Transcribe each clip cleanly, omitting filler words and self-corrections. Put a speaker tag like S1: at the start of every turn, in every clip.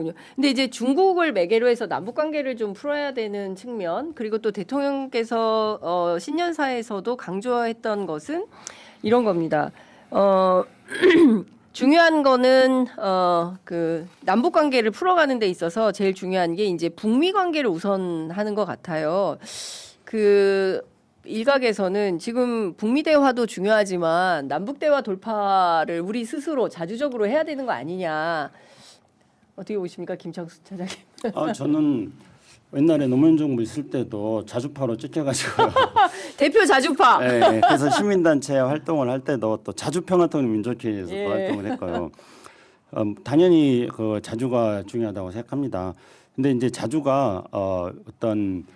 S1: 그렇군요. 근데 이제 중국을 매개로 해서 남북 관계를 좀 풀어야 되는 측면, 그리고 또 대통령께서 신년사에서도 강조했던 것은 이런 겁니다. 어, 중요한 거는 그 남북 관계를 풀어가는 데 있어서 제일 중요한 게 이제 북미 관계를 우선하는 것 같아요. 그 일각에서는 지금 북미 대화도 중요하지만 남북 대화 돌파를 우리 스스로 자주적으로 해야 되는 거 아니냐. 어떻게 보십니까, 김창수 차장님?
S2: 저는 옛날에 노무현 정부 있을 때도 자주파로 찍혀가지고요.
S1: 대표 자주파.
S2: 네, 그래서 시민단체 활동을 할 때도 또 자주평화통일 민족회의에서
S1: 예.
S2: 활동을 했고요. 당연히 그 자주가 중요하다고 생각합니다. 근데 이제 자주가 어떤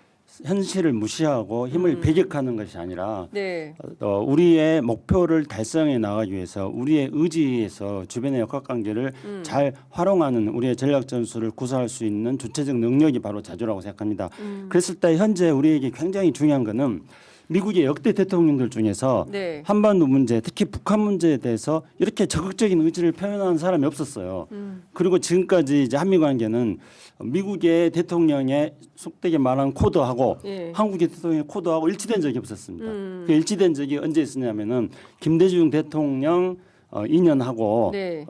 S2: 현실을 무시하고 힘을 배격하는 것이 아니라
S1: 네.
S2: 우리의 목표를 달성해 나가기 위해서 우리의 의지에서 주변의 역학관계를 잘 활용하는 우리의 전략 전술을 구사할 수 있는 주체적 능력이 바로 자주라고 생각합니다. 그랬을 때 현재 우리에게 굉장히 중요한 것은 미국의 역대 대통령들 중에서
S1: 네.
S2: 한반도 문제, 특히 북한 문제에 대해서 이렇게 적극적인 의지를 표현하는 사람이 없었어요. 그리고 지금까지 이제 한미 관계는 미국의 대통령의 속되게 말하는 코드하고
S1: 예.
S2: 한국의 대통령의 코드하고 일치된 적이 없었습니다. 그 일치된 적이 언제 있었냐면은 김대중 대통령 2년하고
S1: 네.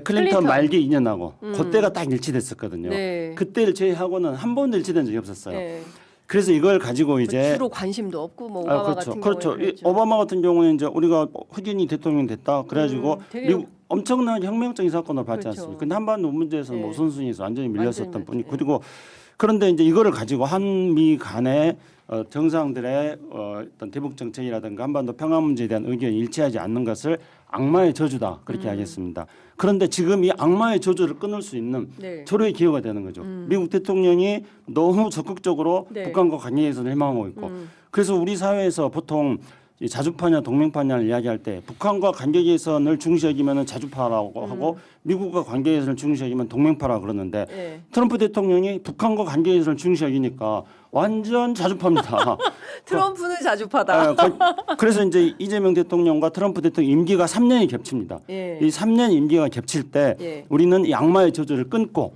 S2: 클린턴 말기 2년하고 그때가 딱 일치됐었거든요.
S1: 네.
S2: 그때를 제외하고는 한 번도 일치된 적이 없었어요.
S1: 네.
S2: 그래서 이걸 가지고 이제
S1: 주로 관심도 없고 뭐 오바마
S2: 그렇죠.
S1: 같은
S2: 그렇죠.
S1: 경우에는
S2: 이 오바마 같은 경우에는 이제 우리가 흑인이 대통령 됐다. 그래가지고
S1: 되게
S2: 미국 엄청난 혁명적인 사건을 받지
S1: 그렇죠.
S2: 않습니까? 근데 한반도 문제에서는
S1: 네.
S2: 뭐 선순위에서 완전히 밀렸었던
S1: 완전히
S2: 뿐이.
S1: 맞죠.
S2: 그리고 그런데 이제 이거를 가지고 한미 간의 정상들의 어떤 대북 정책이라든가 한반도 평화 문제에 대한 의견이 일치하지 않는 것을 악마의 저주다 그렇게 하겠습니다. 그런데 지금 이 악마의 저주를 끊을 수 있는
S1: 네.
S2: 절호의 기회가 되는 거죠. 미국 대통령이 너무 적극적으로
S1: 네.
S2: 북한과 관계 개선을 희망하고 있고 그래서 우리 사회에서 보통 이 자주파냐 동맹파냐를 이야기할 때 북한과 관계 개선을 중시 여기면 자주파라고 하고 미국과 관계 개선을 중시 여기면 동맹파라고 그러는데
S1: 네.
S2: 트럼프 대통령이 북한과 관계 개선을 중시 여기니까 완전 자주파입니다.
S1: 트럼프는 자주파다.
S2: 그래서 이제 이재명 대통령과 트럼프 대통령 임기가 3년이 겹칩니다.
S1: 예.
S2: 이 3년 임기가 겹칠 때
S1: 예.
S2: 우리는 이 악마의 저주를 끊고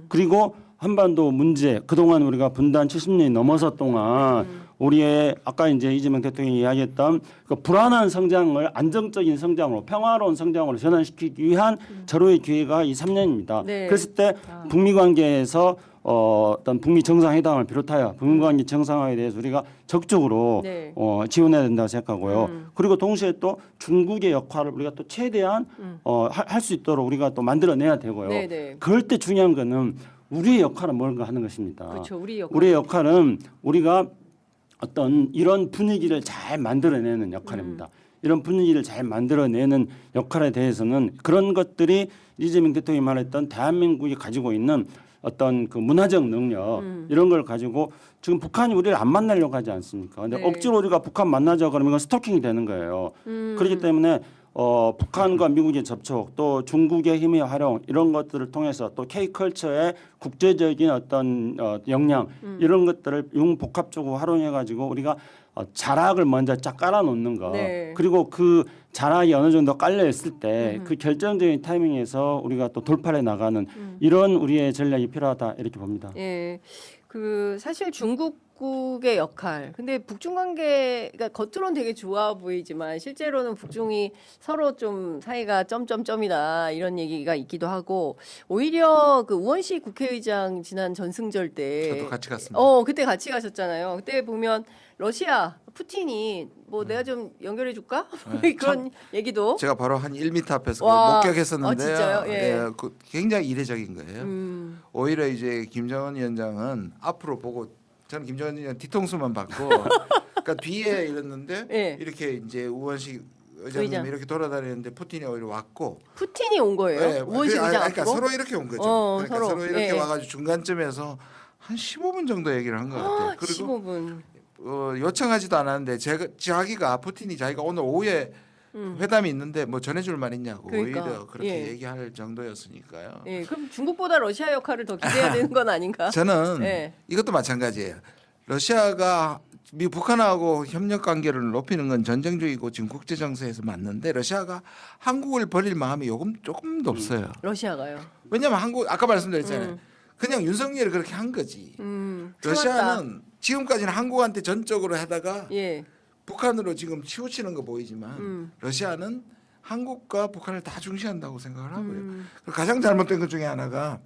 S2: 그리고 한반도 문제 그동안 우리가 분단 70년이 넘어서 동안 우리의 아까 이제 이재명 대통령이 이야기했던 그 불안한 성장을 안정적인 성장으로 평화로운 성장으로 전환시키기 위한 절호의 기회가 이 3년입니다.
S1: 네.
S2: 그랬을 때 북미 관계에서 어떤 북미 정상회담을 비롯하여 북미 관계 정상화에 대해서 우리가 적극적으로
S1: 네.
S2: 지원해야 된다고 생각하고요. 그리고 동시에 또 중국의 역할을 우리가 또 최대한 할 수 있도록 우리가 또 만들어내야 되고요.
S1: 네, 네.
S2: 그럴 때 중요한 거는 우리의 역할은 뭔가 하는 것입니다.
S1: 그렇죠. 우리 역할.
S2: 우리의 역할은 우리가 어떤 이런 분위기를 잘 만들어내는 역할입니다. 이런 분위기를 잘 만들어내는 역할에 대해서는 그런 것들이 이재명 대통령이 말했던 대한민국이 가지고 있는 어떤 그 문화적 능력 이런 걸 가지고 지금 북한이 우리를 안 만나려고 하지 않습니까? 근데
S1: 네.
S2: 억지로 우리가 북한 만나자 그러면 이건 스토킹이 되는 거예요. 그렇기 때문에 북한과 미국의 접촉 또 중국의 힘의 활용 이런 것들을 통해서 또 K컬처의 국제적인 어떤 역량 이런 것들을 융복합적으로 활용해 가지고 우리가 자락을 먼저 쫙 깔아놓는 거
S1: 네.
S2: 그리고 그 자락이 어느 정도 깔려 있을 때 그 결정적인 타이밍에서 우리가 또 돌파해 나가는 이런 우리의 전략이 필요하다 이렇게 봅니다.
S1: 예. 그 사실 중국국의 역할. 근데 북중 관계가 겉으로는 되게 좋아 보이지만 실제로는 북중이 서로 좀 사이가 점점점이다 이런 얘기가 있기도 하고 오히려 그 우원식 국회의장 지난 전승절 때
S3: 저도 같이 갔습니다.
S1: 그때 같이 가셨잖아요. 그때 보면 러시아 푸틴이 뭐 내가 좀 연결해 줄까?
S3: 네,
S1: 그런 얘기도
S3: 제가 바로 한 1m 앞에서
S1: 와.
S3: 목격했었는데요.
S1: 진짜요? 예.
S3: 굉장히 이례적인 거예요. 오히려 이제 김정은 위원장은 앞으로 보고 저는 김정은 위원장 뒤통수만 받고 그러니까 뒤에 이랬는데
S1: 예.
S3: 이렇게 이제 우원식 의장님이
S1: 의장.
S3: 이렇게 돌아다니는데 푸틴이 오히려 왔고
S1: 푸틴이 온 거예요.
S3: 예,
S1: 우원식 의장
S3: 그러니까
S1: 앞으로?
S3: 서로 이렇게 온 거죠. 그러니까
S1: 서로.
S3: 서로 이렇게
S1: 예.
S3: 와가지고 중간점에서 한 15분 정도 얘기를 한 것 같아요. 그리고
S1: 15분.
S3: 요청하지도 않았는데 자기가 푸틴이 자기가 오늘 오후에 회담이 있는데 뭐 전해줄 말 있냐고
S1: 그러니까,
S3: 오히려 그렇게
S1: 예.
S3: 얘기할 정도였으니까요.
S1: 예, 그럼 중국보다 러시아 역할을 더 기대해야 되는 건 아닌가?
S3: 저는
S1: 예.
S3: 이것도 마찬가지예요. 러시아가 북한하고 협력 관계를 높이는 건 전쟁주의고 지금 국제 정세에서 맞는데 러시아가 한국을 버릴 마음이 조금도 없어요.
S1: 러시아가요.
S3: 왜냐하면 한국 아까 말씀드렸잖아요. 그냥 윤석열이 그렇게 한 거지. 러시아는 지금까지는 한국한테 전적으로 하다가
S1: 예.
S3: 북한으로 지금 치우치는 거 보이지만 러시아는 한국과 북한을 다 중시한다고 생각을 하고요. 그리고 가장 잘못된 것 중에 하나가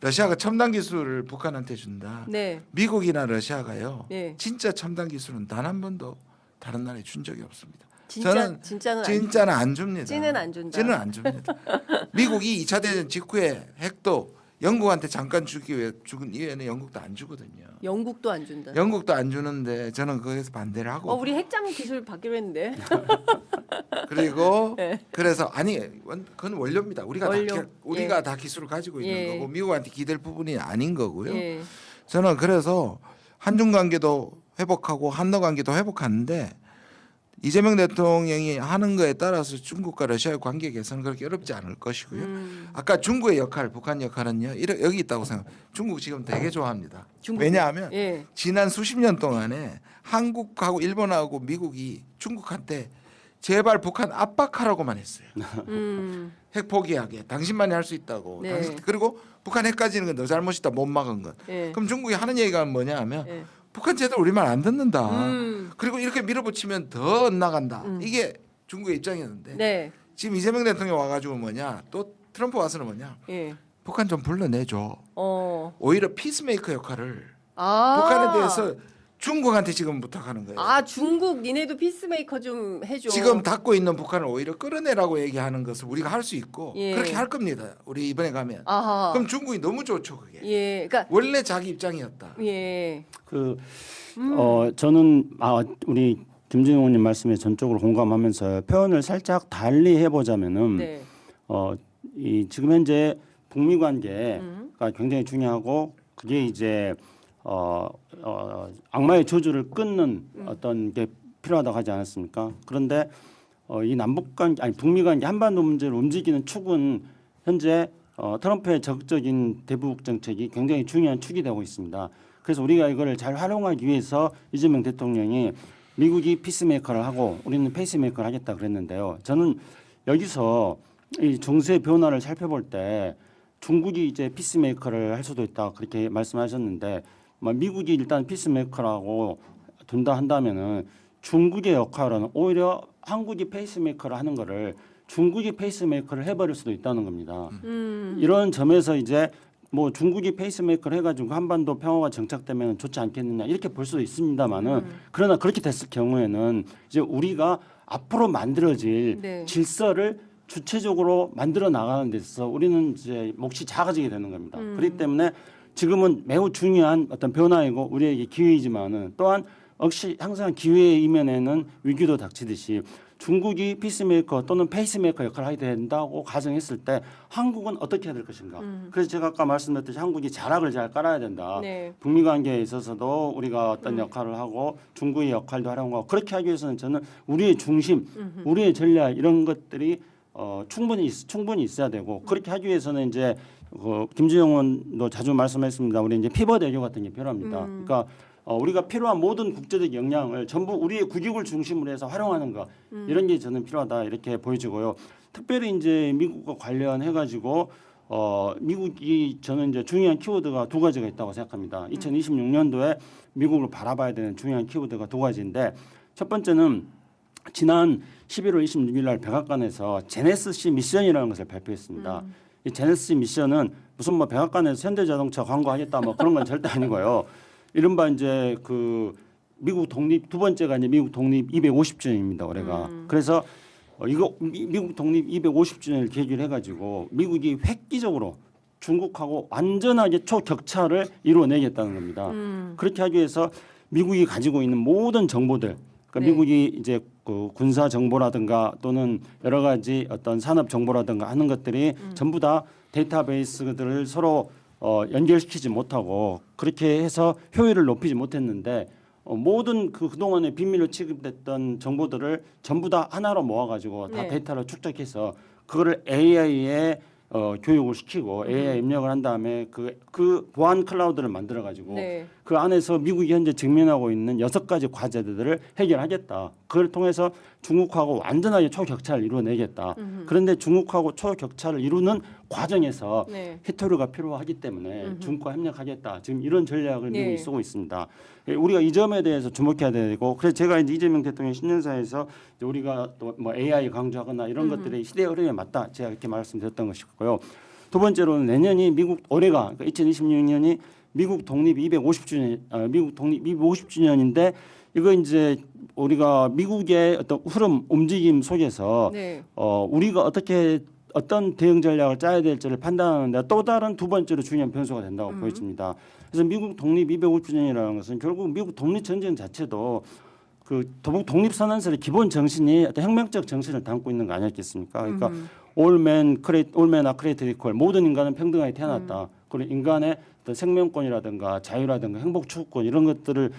S3: 러시아가 첨단 기술을 북한한테 준다.
S1: 네.
S3: 미국이나 러시아가요.
S1: 네.
S3: 진짜 첨단 기술은 단 한 번도 다른 나라에 준 적이 없습니다.
S1: 진짜는
S3: 안 줍니다.
S1: 찌는 안 준다.
S3: 찌는 안 줍니다. 미국이 2차 대전 직후에 핵도 영국한테 잠깐 죽은 이후에는 영국도 안 주거든요.
S1: 영국도 안 준다.
S3: 영국도 안 주는데 저는 거기서 반대를 하고
S1: 우리 핵잠 기술 받기로 했는데.
S3: 그리고
S1: 네.
S3: 그래서 아니 그건 원료입니다.
S1: 원료.
S3: 우리가 다 기술을 가지고 있는
S1: 예.
S3: 거고 미국한테 기댈 부분이 아닌 거고요.
S1: 예.
S3: 저는 그래서 한중 관계도 회복하고 한러 관계도 회복하는데 이재명 대통령이 하는 거에 따라서 중국과 러시아의 관계 개선은 그렇게 어렵지 않을 것이고요. 아까 중국의 역할, 북한 역할은요. 여기 있다고 생각합니다. 중국 지금 되게 좋아합니다.
S1: 중국이?
S3: 왜냐하면
S1: 예.
S3: 지난 수십 년 동안에 한국하고 일본하고 미국이 중국한테 제발 북한 압박하라고만 했어요. 핵 포기하게. 당신만이 할 수 있다고.
S1: 네.
S3: 그리고 북한 핵 가지는 건 너 잘못이다. 못 막은 건.
S1: 예.
S3: 그럼 중국이 하는 얘기가 뭐냐 하면
S1: 예.
S3: 북한 제대로 우리 말 안 듣는다. 그리고 이렇게 밀어붙이면 더 엇나간다. 이게 중국의 입장이었는데
S1: 네.
S3: 지금 이재명 대통령 와가지고 뭐냐 또 트럼프 와서는 뭐냐
S1: 예.
S3: 북한 좀 불러내줘.
S1: 어.
S3: 오히려 피스메이커 역할을
S1: 아.
S3: 북한에 대해서 중국한테 지금 부탁하는 거예요.
S1: 아, 중국 니네도 피스메이커 좀 해줘.
S3: 지금 닫고 있는 북한을 오히려 끌어내라고 얘기하는 것을 우리가 할 수 있고
S1: 예.
S3: 그렇게 할 겁니다. 우리 이번에 가면.
S1: 아하.
S3: 그럼 중국이 너무 좋죠 그게.
S1: 예. 그러니까
S3: 원래 자기 입장이었다.
S1: 예.
S2: 저는 우리 김준영 의원님 말씀에 전적으로 공감하면서 표현을 살짝 달리 해보자면은
S1: 네.
S2: 이 지금 현재 북미 관계가 굉장히 중요하고 그게 이제 악마의 저주를 끊는 어떤 게 필요하다고 하지 않았습니까? 그런데 이 남북 관계 아니 북미 관계 한반도 문제를 움직이는 축은 현재 트럼프의 적극적인 대북 정책이 굉장히 중요한 축이 되고 있습니다. 그래서 우리가 이거를 잘 활용하기 위해서 이재명 대통령이 미국이 피스메이커를 하고 우리는 페이스메이커를 하겠다 그랬는데요. 저는 여기서 이 정세의 변화를 살펴볼 때 중국이 이제 피스메이커를 할 수도 있다 그렇게 말씀하셨는데 미국이 일단 피스메이커라고 둔다 한다면은 중국의 역할은 오히려 한국이 페이스메이커를 하는 거를 중국이 페이스메이커를 해버릴 수도 있다는 겁니다. 이런 점에서 이제 뭐 중국이 페이스메이커를 해가지고 한반도 평화가 정착되면 좋지 않겠느냐 이렇게 볼 수도 있습니다만은 그러나 그렇게 됐을 경우에는 이제 우리가 앞으로 만들어질
S1: 네.
S2: 질서를 주체적으로 만들어 나가는 데서 우리는 이제 몫이 작아지게 되는 겁니다. 그렇기 때문에 지금은 매우 중요한 어떤 변화이고 우리에게 기회이지만은 또한 역시 항상 기회의 이면에는 위기도 닥치듯이 중국이 피스메이커 또는 페이스메이커 역할을 하게 된다고 가정했을 때 한국은 어떻게 해야 될 것인가. 그래서 제가 아까 말씀드렸듯이 한국이 자락을 잘 깔아야 된다.
S1: 네.
S2: 북미 관계에 있어서도 우리가 어떤 역할을 하고 중국의 역할도 활용하고 그렇게 하기 위해서는 저는 우리의 중심, 우리의 전략 이런 것들이 충분히 있어야 되고 그렇게 하기 위해서는 이제 김주영 의원도 자주 말씀했습니다. 우리 이제 피벗 외교 같은 게 필요합니다. 그러니까 우리가 필요한 모든 국제적 역량을 전부 우리의 국익을 중심으로 해서 활용하는 것 이런 게 저는 필요하다 이렇게 보여지고요. 특별히 이제 미국과 관련해 가지고 미국이 저는 이제 중요한 키워드가 두 가지가 있다고 생각합니다. 2026년도에 미국을 바라봐야 되는 중요한 키워드가 두 가지인데 첫 번째는 지난 11월 26일 날 백악관에서 제네시스 미션이라는 것을 발표했습니다. 이 제네시스 미션은 무슨 뭐 백악관에서 현대자동차 광고하겠다 뭐 그런 건 절대 아니고요. 이른바 이제 그 미국 독립 두 번째가 이제 미국 독립 250주년입니다. 올해가. 그래서 이거 미국 독립 250주년을 계기로 해가지고 미국이 획기적으로 중국하고 완전하게 초격차를 이루어내겠다는 겁니다. 그렇게 하기 위해서 미국이 가지고 있는 모든 정보들, 그러니까
S1: 네.
S2: 미국이 이제 그 군사 정보라든가 또는 여러 가지 어떤 산업 정보라든가 하는 것들이 전부 다 데이터베이스들을 서로 연결시키지 못하고 그렇게 해서 효율을 높이지 못했는데 모든 그동안에 비밀로 취급됐던 정보들을 전부 다 하나로 모아가지고 다
S1: 네.
S2: 데이터로 축적해서 그거를 AI에 교육을 시키고 AI 입력을 한 다음에 그 보안 클라우드를 만들어 가지고
S1: 네.
S2: 그 안에서 미국이 현재 직면하고 있는 6가지 과제들을 해결하겠다. 그걸 통해서 중국하고 완전하게 초격차를 이루어내겠다. 그런데 중국하고 초격차를 이루는 과정에서
S1: 네.
S2: 히토류가 필요하기 때문에 중국과 협력하겠다. 지금 이런 전략을
S1: 네.
S2: 미국이 쓰고 있습니다. 우리가 이 점에 대해서 주목해야 되고, 그래서 제가 이제 이재명 대통령 신년사에서 이제 우리가 또 뭐 AI 강조하거나 이런 것들이 시대 흐름에 맞다. 제가 이렇게 말씀드렸던 것이고요. 두 번째로는 내년이 미국 올해가 그러니까 2026년이 미국 독립 250주년, 미국 독립 250주년인데 이거 이제 우리가 미국의 어떤 흐름 움직임 속에서
S1: 네.
S2: 우리가 어떤 대응 전략을 짜야 될지를 판단하는데 또 다른 두 번째로 중요한 변수가 된다고 보여집니다. 그래서 미국 독립 250주년이라는 것은 결국 미국 독립 전쟁 자체도 그 독립선언서의 기본 정신이 어떤 혁명적 정신을 담고 있는 거 아니었겠습니까? 그러니까 올맨아 크레이트 리퀄 모든 인간은 평등하게 태어났다. 그리고 인간의 어떤 생명권이라든가 자유라든가 행복 추구권 이런 것들을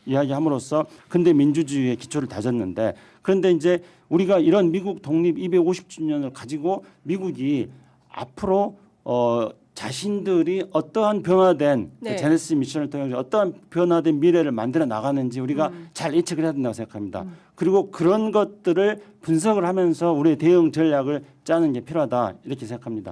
S2: 이야기함으로써 근대 민주주의의 기초를 다졌는데 그런데 이제 우리가 이런 미국 독립 250주년을 가지고 미국이 앞으로 자신들이 어떠한 변화된
S1: 네.
S2: 제네시스 미션을 통해서 어떠한 변화된 미래를 만들어 나가는지 우리가 잘 예측을 해야 된다고 생각합니다. 그리고 그런 것들을 분석을 하면서 우리의 대응 전략을 짜는 게 필요하다 이렇게 생각합니다.